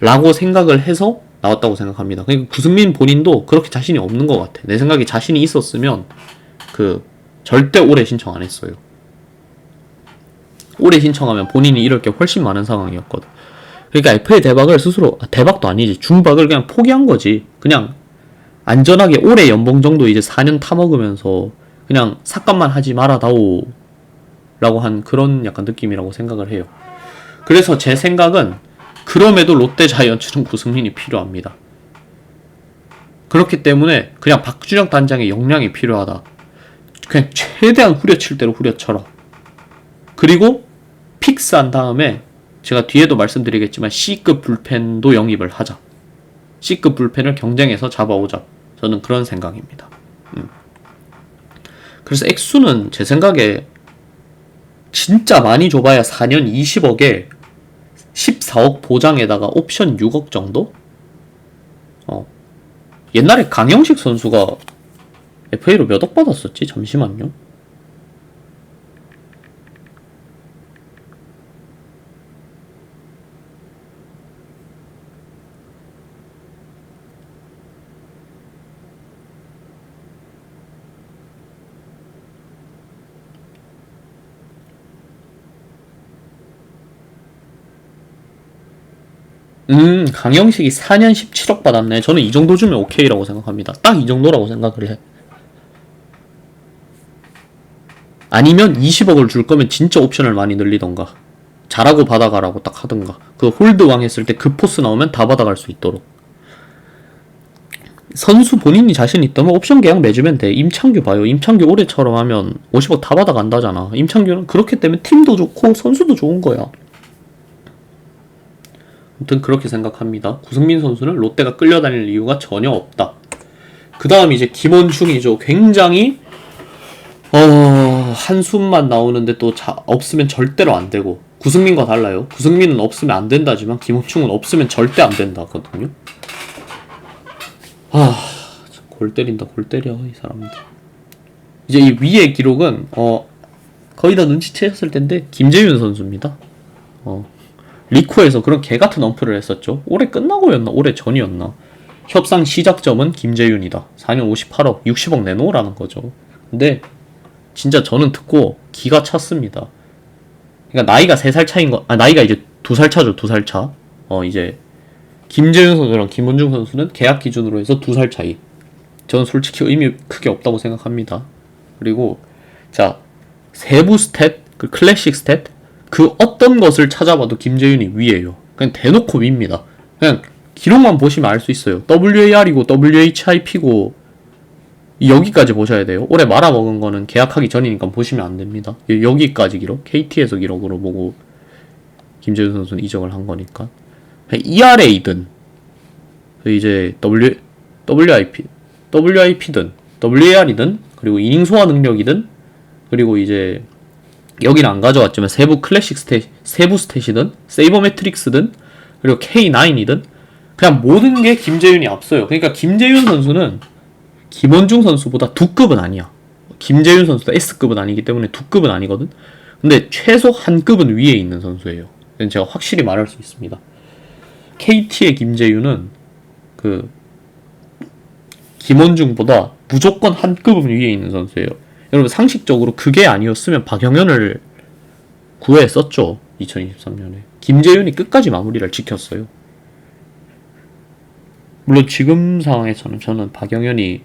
라고 생각을 해서 나왔다고 생각합니다. 그러니까 구승민 본인도 그렇게 자신이 없는 것 같아. 내 생각에 자신이 있었으면 절대 올해 신청 안 했어요. 올해 신청하면 본인이 이럴 게 훨씬 많은 상황이었거든. 그러니까 FA 대박을 스스로, 대박도 아니지, 중박을 그냥 포기한 거지. 그냥 안전하게 올해 연봉 정도 이제 4년 타먹으면서 그냥 삭감만 하지 말아다오 라고 한 그런 약간 느낌이라고 생각을 해요. 그래서 제 생각은 그럼에도 롯데 자이언츠는 구승민이 필요합니다. 그렇기 때문에 그냥 박준영 단장의 역량이 필요하다. 그냥 최대한 후려칠 대로 후려쳐라. 그리고 픽스한 다음에 제가 뒤에도 말씀드리겠지만 C급 불펜도 영입을 하자. C급 불펜을 경쟁해서 잡아오자. 저는 그런 생각입니다. 그래서 액수는 제 생각에 진짜 많이 줘봐야 4년 20억에 14억 보장에다가 옵션 6억 정도? 옛날에 강영식 선수가 FA로 몇 억 받았었지? 잠시만요. 강영식이 4년 17억 받았네. 저는 이 정도 주면 오케이라고 생각합니다. 딱 이 정도라고 생각을 해. 아니면 20억을 줄 거면 진짜 옵션을 많이 늘리던가. 잘하고 받아가라고 딱 하던가. 홀드왕 했을 때 그 포스 나오면 다 받아갈 수 있도록. 선수 본인이 자신 있다면 옵션 계약 맺으면 돼. 임창규 봐요. 임창규 올해처럼 하면 50억 다 받아간다잖아. 임창규는 그렇기 때문에 팀도 좋고 선수도 좋은 거야. 아무튼 그렇게 생각합니다. 구승민 선수는 롯데가 끌려다닐 이유가 전혀 없다. 그 다음 이제 김원중이죠. 굉장히 한숨만 나오는데 또 없으면 절대로 안 되고, 구승민과 달라요. 구승민은 없으면 안 된다지만 김원중은 없으면 절대 안 된다거든요. 골 때린다, 골 때려 이 사람들. 이제 이 위의 기록은 거의 다 눈치채셨을 텐데 김재윤 선수입니다. 리코에서 그런 개같은 엄프를 했었죠. 올해 끝나고였나? 올해 전이었나? 협상 시작점은 김재윤이다. 4년 58억, 60억 내놓으라는 거죠. 근데 진짜 저는 듣고 기가 찼습니다. 그러니까 나이가 3살 차인 거, 나이가 이제 2살 차죠. 2살 차. 이제 김재윤 선수랑 김원중 선수는 계약 기준으로 해서 2살 차이. 저는 솔직히 의미 크게 없다고 생각합니다. 그리고 자, 세부 스탯, 클래식 스탯, 그 어떤 것을 찾아봐도 김재윤이 위에요. 그냥 대놓고 위입니다. 그냥 기록만 보시면 알 수 있어요. WAR이고 WHIP고 여기까지 보셔야 돼요. 올해 말아먹은 거는 계약하기 전이니까 보시면 안 됩니다. 여기까지 기록, KT에서 기록으로 보고 김재윤 선수는 이적을 한 거니까. ERA든 이제 WIP든 WAR이든 그리고 이닝 소화 능력이든 그리고 이제 여기는 안 가져왔지만 세부 클래식 스탯, 세부 스탯이든 세이버 매트릭스든 그리고 K9이든 그냥 모든 게 김재윤이 앞서요. 그러니까 김재윤 선수는 김원중 선수보다 두 급은 아니야. 김재윤 선수도 S급은 아니기 때문에 두 급은 아니거든. 근데 최소 한 급은 위에 있는 선수예요. 제가 확실히 말할 수 있습니다. KT의 김재윤은 그 김원중보다 무조건 한 급은 위에 있는 선수예요. 여러분 상식적으로 그게 아니었으면 박영현을 9회에 썼죠. 2023년에. 김재윤이 끝까지 마무리를 지켰어요. 물론 지금 상황에서는 저는 박영현이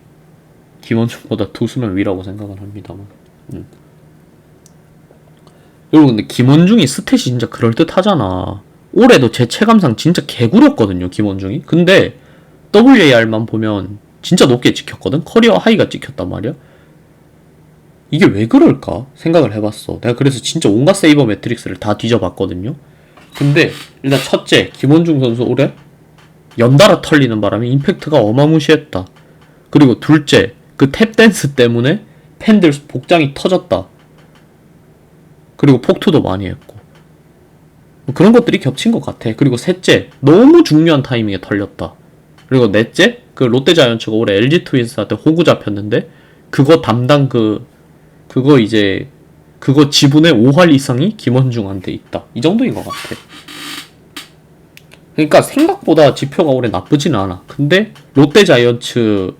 김원중보다 두 수는 위라고 생각을 합니다만. 여러분 근데 김원중이 스탯이 진짜 그럴듯하잖아. 올해도 제 체감상 진짜 개구렸거든요. 김원중이. 근데 WAR만 보면 진짜 높게 찍혔거든. 커리어 하이가 찍혔단 말이야. 이게 왜 그럴까 생각을 해봤어. 내가 그래서 진짜 온갖 세이버 매트릭스를 다 뒤져봤거든요. 근데 일단 첫째, 김원중 선수 올해 연달아 털리는 바람에 임팩트가 어마무시했다. 그리고 둘째, 그 탭댄스 때문에 팬들 복장이 터졌다. 그리고 폭투도 많이 했고 그런 것들이 겹친 것 같아. 그리고 셋째, 너무 중요한 타이밍에 털렸다. 그리고 넷째, 그 롯데자이언츠가 올해 LG 트윈스한테 호구 잡혔는데 그거 담당 그거 지분의 5할 이상이 김원중한테 있다. 이 정도인 것 같아. 그러니까 생각보다 지표가 올해 나쁘진 않아. 근데 롯데자이언츠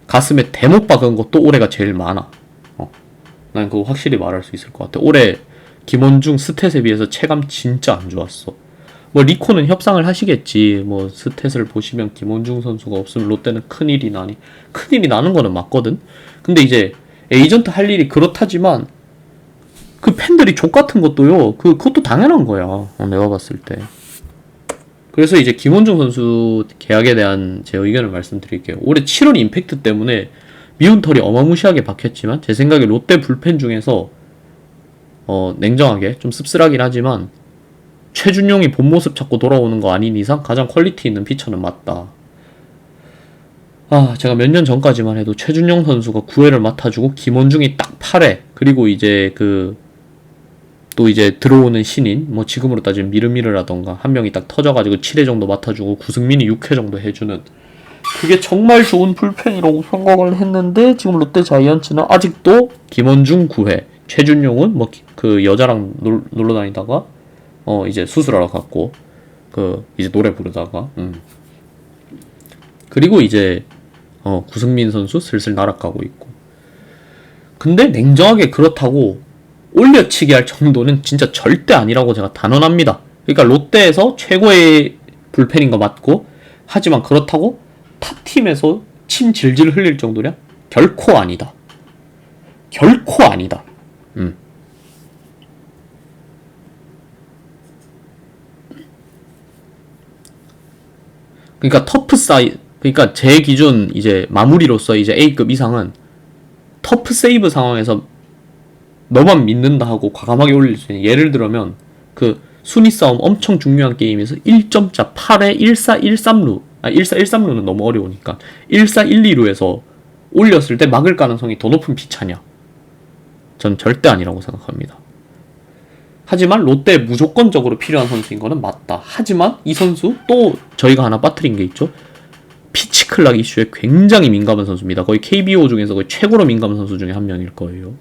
가슴에 대못 박은 것도 올해가 제일 많아. 난 그거 확실히 말할 수 있을 것 같아. 올해 김원중 스탯에 비해서 체감 진짜 안 좋았어. 뭐 리코는 협상을 하시겠지. 뭐 스탯을 보시면 김원중 선수가 없으면 롯데는 큰일이 나는 거는 맞거든. 근데 이제 에이전트 할 일이 그렇다지만 그 팬들이 족같은 것도요. 그것도 당연한 거야. 내가 봤을 때. 그래서 이제 김원중 선수 계약에 대한 제 의견을 말씀드릴게요. 올해 7월 임팩트 때문에 미운 털이 어마무시하게 박혔지만 제 생각에 롯데 불펜 중에서 냉정하게 좀 씁쓸하긴 하지만 최준용이 본 모습 찾고 돌아오는 거 아닌 이상 가장 퀄리티 있는 피처는 맞다. 제가 몇 년 전까지만 해도 최준용 선수가 9회를 맡아주고 김원중이 딱 8회, 그리고 이제 또 이제 들어오는 신인, 뭐 지금으로 따지면 미르미르라던가 한 명이 딱 터져가지고 7회 정도 맡아주고 구승민이 6회 정도 해주는, 그게 정말 좋은 불펜이라고 생각을 했는데 지금 롯데 자이언츠는 아직도 김원중 9회, 최준용은 뭐 그 여자랑 놀러 다니다가 이제 수술하러 갔고 이제 노래 부르다가 그리고 이제 구승민 선수 슬슬 날아가고 있고. 근데 냉정하게 그렇다고 올려치기 할 정도는 진짜 절대 아니라고 제가 단언합니다. 그러니까 롯데에서 최고의 불펜인 거 맞고, 하지만 그렇다고 타팀에서 침 질질 흘릴 정도냐? 결코 아니다. 결코 아니다. 그러니까 그러니까 제 기준 이제 마무리로서 이제 A급 이상은 터프 세이브 상황에서 너만 믿는다 하고 과감하게 올릴 수 있는, 예를 들면 그 순위 싸움 엄청 중요한 게임에서 1점차 8에 1413루 1413루는 너무 어려우니까 1412루에서 올렸을 때 막을 가능성이 더 높은 피차냐? 전 절대 아니라고 생각합니다. 하지만 롯데에 무조건적으로 필요한 선수인 거는 맞다. 하지만 이 선수 또 저희가 하나 빠뜨린 게 있죠. 피치 클락 이슈에 굉장히 민감한 선수입니다. 거의 KBO 중에서 거의 최고로 민감한 선수 중에 한 명일 거예요.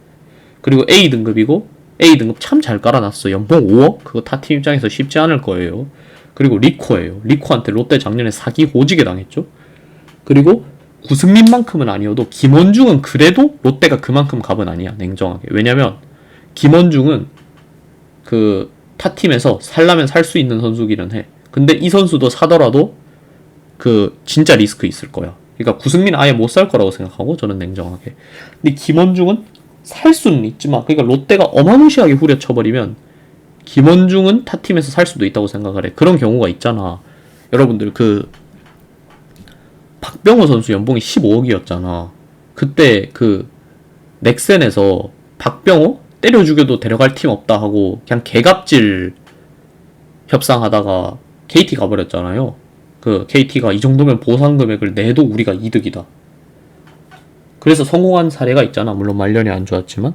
그리고 A등급이고 A등급 참 잘 깔아놨어. 연봉 5억? 그거 타팀 입장에서 쉽지 않을 거예요. 그리고 리코예요. 리코한테 롯데 작년에 사기 오지게 당했죠. 그리고 구승민만큼은 아니어도 김원중은 그래도 롯데가 그만큼 값은 아니야. 냉정하게. 왜냐면 김원중은 그 타팀에서 살라면 살 수 있는 선수기는 해. 근데 이 선수도 사더라도 그 진짜 리스크 있을 거야. 그러니까 구승민 아예 못 살 거라고 생각하고, 저는 냉정하게. 근데 김원중은 살 수는 있지만, 그러니까 롯데가 어마무시하게 후려쳐버리면 김원중은 타팀에서 살 수도 있다고 생각을 해. 그런 경우가 있잖아. 여러분들 박병호 선수 연봉이 15억이었잖아. 그때 넥센에서 박병호 때려 죽여도 데려갈 팀 없다 하고 그냥 개갑질 협상하다가 KT 가버렸잖아요. KT가 이 정도면 보상 금액을 내도 우리가 이득이다. 그래서 성공한 사례가 있잖아. 물론 말년이 안 좋았지만.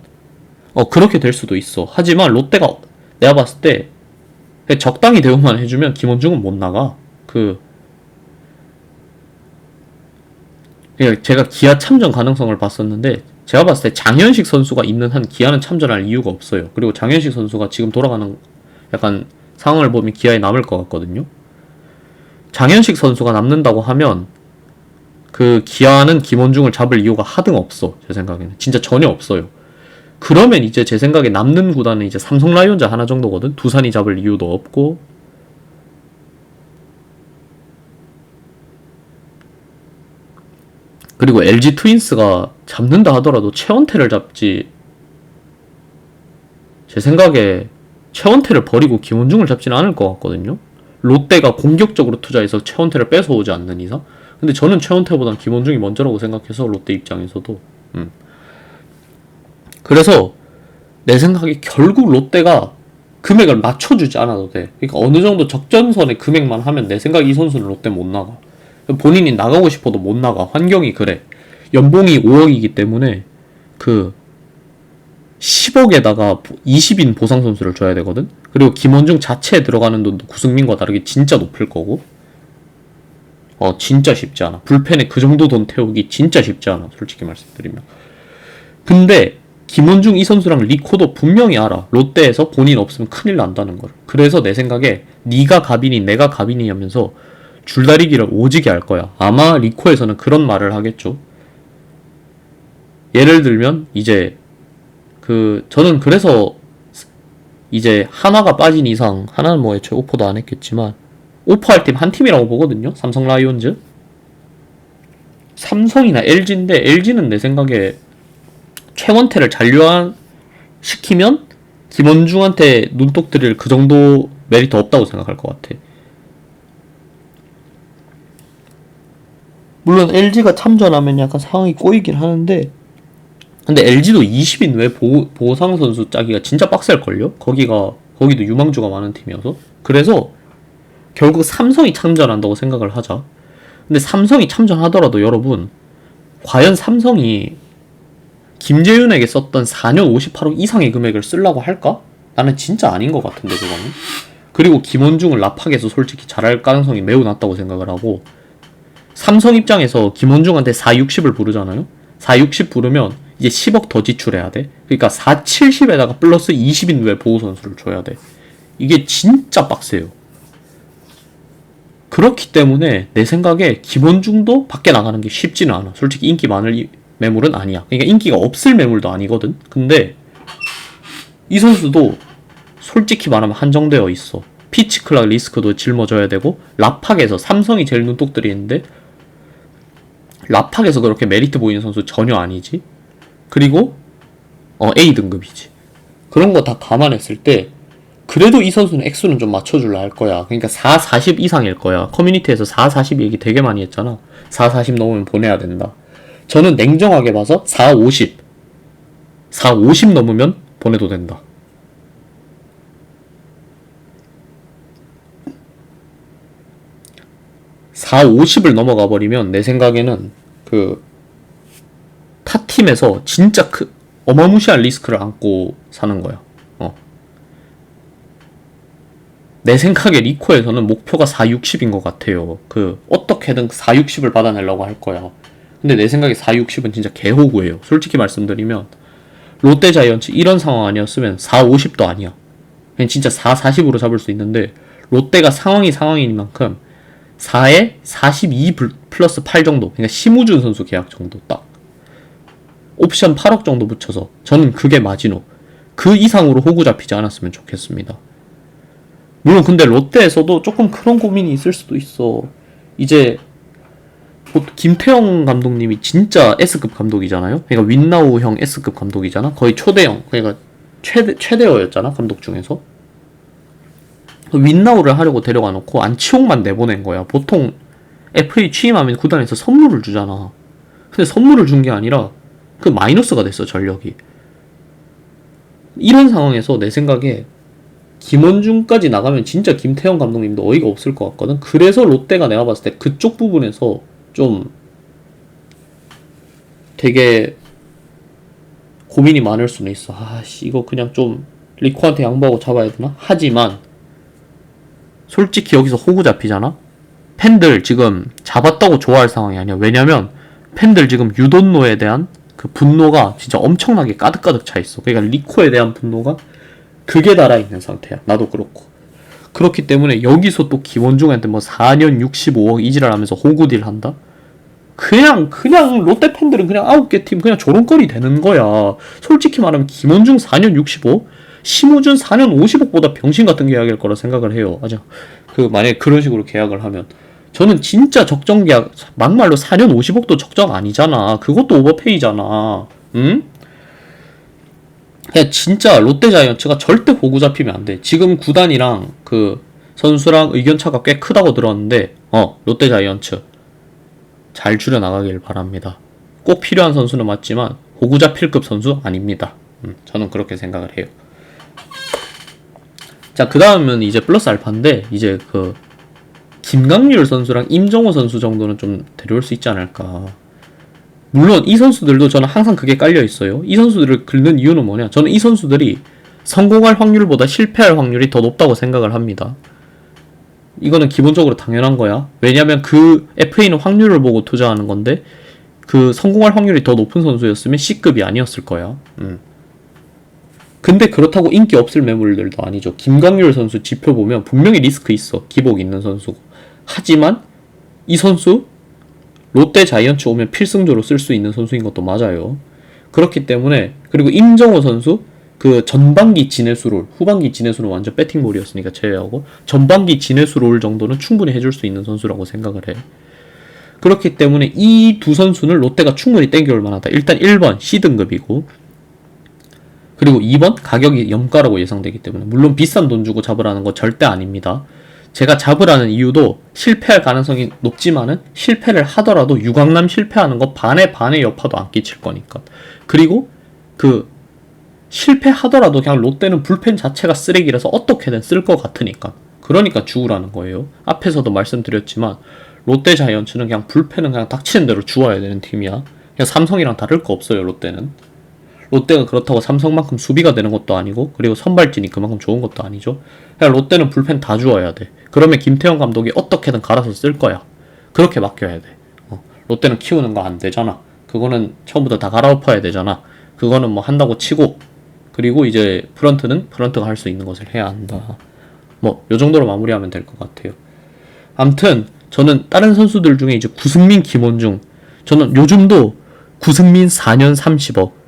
그렇게 될 수도 있어. 하지만 롯데가 내가 봤을 때 그냥 적당히 대우만 해주면 김원중은 못 나가. 그냥 제가 기아 참전 가능성을 봤었는데 제가 봤을 때 장현식 선수가 있는 한 기아는 참전할 이유가 없어요. 그리고 장현식 선수가 지금 돌아가는 약간 상황을 보면 기아에 남을 것 같거든요. 장현식 선수가 남는다고 하면 그 기아는 김원중을 잡을 이유가 하등 없어. 제 생각에는 진짜 전혀 없어요. 그러면 이제 제 생각에 남는 구단은 이제 삼성 라이온즈 하나 정도거든. 두산이 잡을 이유도 없고. 그리고 LG 트윈스가 잡는다 하더라도 최원태를 잡지. 제 생각에 최원태를 버리고 김원중을 잡지는 않을 것 같거든요. 롯데가 공격적으로 투자해서 최원태를 뺏어오지 않는 이상. 근데 저는 최원태보단 김원중이 먼저라고 생각해서 롯데 입장에서도. 그래서 내 생각에 결국 롯데가 금액을 맞춰주지 않아도 돼. 그러니까 어느 정도 적정선의 금액만 하면 내 생각에 이 선수는 롯데 못 나가. 본인이 나가고 싶어도 못 나가. 환경이 그래. 연봉이 5억이기 때문에 그 10억에다가 20인 보상 선수를 줘야 되거든. 그리고 김원중 자체에 들어가는 돈도 구승민과 다르게 진짜 높을 거고. 진짜 쉽지 않아. 불펜에 그 정도 돈 태우기 진짜 쉽지 않아. 솔직히 말씀드리면. 근데 김원중 이 선수랑 리코도 분명히 알아. 롯데에서 본인 없으면 큰일 난다는 걸. 그래서 내 생각에 네가 가빈이 내가 가빈이 하면서 줄다리기를 오지게 할 거야. 아마 리코에서는 그런 말을 하겠죠. 예를 들면 이제 저는 그래서 이제 하나가 빠진 이상 하나는 뭐 애초에 오퍼도 안 했겠지만 오퍼할 팀 한 팀이라고 보거든요. 삼성 라이온즈. 삼성이나 LG인데 LG는 내 생각에 최원태를 잔류시키면 김원중한테 눈독 들일 그 정도 메리트 없다고 생각할 것 같아. 물론 LG가 참전하면 약간 상황이 꼬이긴 하는데 근데 LG도 20인 외 보상 선수 짜기가 진짜 빡셀걸요? 거기도 유망주가 많은 팀이어서. 그래서 결국 삼성이 참전한다고 생각을 하자. 근데 삼성이 참전하더라도 여러분 과연 삼성이 김재윤에게 썼던 4년 58억 이상의 금액을 쓰려고 할까? 나는 진짜 아닌 것 같은데 그거는. 그리고 김원중을 납학해서 솔직히 잘할 가능성이 매우 낮다고 생각을 하고 삼성 입장에서 김원중한테 4, 60을 부르잖아요. 4, 60 부르면 이제 10억 더 지출해야 돼. 그러니까 4, 70에다가 플러스 20인 외 보호 선수를 줘야 돼. 이게 진짜 빡세요. 그렇기 때문에 내 생각에 김원중도 밖에 나가는 게 쉽지는 않아. 솔직히 인기 많을 매물은 아니야. 그러니까 인기가 없을 매물도 아니거든. 근데 이 선수도 솔직히 말하면 한정되어 있어. 피치 클락 리스크도 짊어져야 되고 라팍에서 삼성이 제일 눈독 들이는데 라팍에서 그렇게 메리트 보이는 선수 전혀 아니지. 그리고 A등급이지. 그런 거 다 감안했을 때 그래도 이 선수는 액수는 좀 맞춰줄라 할 거야. 그러니까 4, 40 이상일 거야. 커뮤니티에서 4, 40 얘기 되게 많이 했잖아. 4, 40 넘으면 보내야 된다. 저는 냉정하게 봐서 4, 50. 4, 50 넘으면 보내도 된다. 4, 50을 넘어가 버리면 내 생각에는 타 팀에서 진짜 어마무시한 리스크를 안고 사는 거야. 내 생각에 리코에서는 목표가 4, 60인 것 같아요. 어떻게든 4, 60을 받아내려고 할 거야. 근데 내 생각에 4, 60은 진짜 개호구예요. 솔직히 말씀드리면 롯데 자이언츠 이런 상황 아니었으면 4, 50도 아니야. 그냥 진짜 4, 40으로 잡을 수 있는데 롯데가 상황인 만큼 4에 42 플러스 8 정도. 그러니까 심우준 선수 계약 정도 딱. 옵션 8억 정도 붙여서 저는 그게 마지노. 그 이상으로 호구 잡히지 않았으면 좋겠습니다. 물론 근데 롯데에서도 조금 그런 고민이 있을 수도 있어. 이제 김태형 감독님이 진짜 S급 감독이잖아요. 그러니까 윈나우형 S급 감독이잖아. 거의 초대형. 그러니까 최대어였잖아 감독 중에서. 윈나우를 하려고 데려가 놓고 안치홍만 내보낸 거야. 보통 FA 취임하면 구단에서 선물을 주잖아. 근데 선물을 준 게 아니라 마이너스가 됐어 전력이. 이런 상황에서 내 생각에 김원중까지 나가면 진짜 김태형 감독님도 어이가 없을 것 같거든. 그래서 롯데가 내가 봤을 때 그쪽 부분에서 좀 되게 고민이 많을 수는 있어. 아씨, 이거 그냥 좀 리코한테 양보하고 잡아야 되나? 하지만 솔직히 여기서 호구 잡히잖아? 팬들 지금 잡았다고 좋아할 상황이 아니야. 왜냐면 팬들 지금 유돈노에 대한 그 분노가 진짜 엄청나게 가득가득 차 있어. 그러니까 리코에 대한 분노가 극에 달아 있는 상태야. 나도 그렇고. 그렇기 때문에 여기서 또 김원중한테 뭐 4년 65억 이지랄 하면서 호구딜 한다? 그냥 롯데 팬들은 그냥 9개 팀 그냥 조롱거리 되는 거야. 솔직히 말하면 김원중 4년 65, 심우준 4년 50억보다 병신 같은 계약일 거라 생각을 해요. 맞아. 만약에 그런 식으로 계약을 하면 저는 진짜 적정 계약, 막말로 4년 50억도 적정 아니잖아. 그것도 오버페이잖아. 응? 그냥 진짜 롯데자이언츠가 절대 호구 잡히면 안 돼. 지금 구단이랑 그 선수랑 의견차가 꽤 크다고 들었는데 롯데자이언츠 잘 줄여나가길 바랍니다. 꼭 필요한 선수는 맞지만 호구 잡힐급 선수 아닙니다. 저는 그렇게 생각을 해요. 자, 그 다음은 이제 플러스 알파인데 이제 그 김강률 선수랑 임정호 선수 정도는 좀 데려올 수 있지 않을까. 물론 이 선수들도 저는 항상 그게 깔려 있어요. 이 선수들을 긁는 이유는 뭐냐? 저는 이 선수들이 성공할 확률보다 실패할 확률이 더 높다고 생각을 합니다. 이거는 기본적으로 당연한 거야. 왜냐면 그 FA는 확률을 보고 투자하는 건데 그 성공할 확률이 더 높은 선수였으면 C급이 아니었을 거야. 근데 그렇다고 인기 없을 매물들도 아니죠. 김강률 선수 지표 보면 분명히 리스크 있어. 기복 있는 선수고. 하지만 이 선수 롯데 자이언츠 오면 필승조로 쓸 수 있는 선수인 것도 맞아요. 그렇기 때문에 그리고 임정호 선수 그 전반기 진해수롤, 후반기 진해수는 완전 배팅볼이었으니까 제외하고 전반기 진해수롤 정도는 충분히 해줄 수 있는 선수라고 생각을 해. 그렇기 때문에 이 두 선수는 롯데가 충분히 땡겨올 만하다. 일단 1번 C등급이고 그리고 2번 가격이 염가라고 예상되기 때문에 물론 비싼 돈 주고 잡으라는 거 절대 아닙니다. 제가 잡으라는 이유도 실패할 가능성이 높지만은 실패를 하더라도 유강남 실패하는 거 반의 여파도 안 끼칠 거니까. 그리고 그 실패하더라도 그냥 롯데는 불펜 자체가 쓰레기라서 어떻게든 쓸 것 같으니까. 그러니까 주우라는 거예요. 앞에서도 말씀드렸지만 롯데 자이언츠는 그냥 불펜은 그냥 닥치는 대로 주워야 되는 팀이야. 그냥 삼성이랑 다를 거 없어요. 롯데가 그렇다고 삼성만큼 수비가 되는 것도 아니고 그리고 선발진이 그만큼 좋은 것도 아니죠. 그냥 롯데는 불펜 다 주어야 돼. 그러면 김태형 감독이 어떻게든 갈아서 쓸 거야. 그렇게 맡겨야 돼. 롯데는 키우는 거 안 되잖아. 그거는 처음부터 다 갈아엎어야 되잖아. 그거는 뭐 한다고 치고 그리고 이제 프런트가 할 수 있는 것을 해야 한다. 뭐 요 정도로 마무리하면 될 것 같아요. 암튼 저는 다른 선수들 중에 이제 구승민, 김원중 저는 요즘도 구승민 4년 30억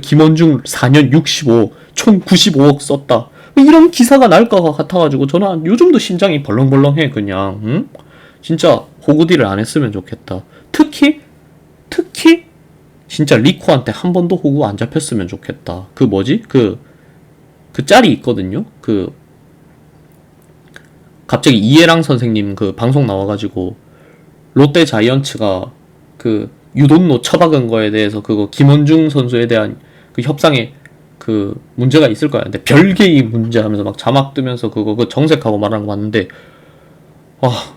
김원중 4년 65, 총 95억 썼다. 이런 기사가 날 것 같아가지고 저는 요즘도 심장이 벌렁벌렁해 그냥. 진짜 호구딜을 안 했으면 좋겠다. 특히 진짜 리코한테 한 번도 호구 안 잡혔으면 좋겠다. 그 짤이 있거든요. 갑자기 이해랑 선생님 그 방송 나와가지고 롯데 자이언츠가 유돈노 처박은 거에 대해서 그거 김원중 선수에 대한 그 협상에 그 문제가 있을 거야. 근데 별개의 문제 하면서 막 자막 뜨면서 그거 정색하고 말하는 거 봤는데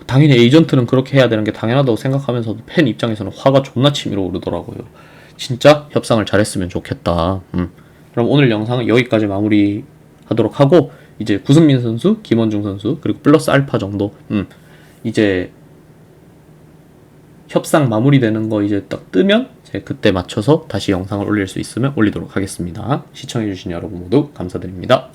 당연히 에이전트는 그렇게 해야 되는 게 당연하다고 생각하면서도 팬 입장에서는 화가 존나 치밀어 오르더라고요. 진짜 협상을 잘했으면 좋겠다. 그럼 오늘 영상은 여기까지 마무리하도록 하고 이제 구승민 선수, 김원중 선수 그리고 플러스 알파 정도 이제 협상 마무리되는 거 이제 딱 뜨면 제가 그때 맞춰서 다시 영상을 올릴 수 있으면 올리도록 하겠습니다. 시청해주신 여러분 모두 감사드립니다.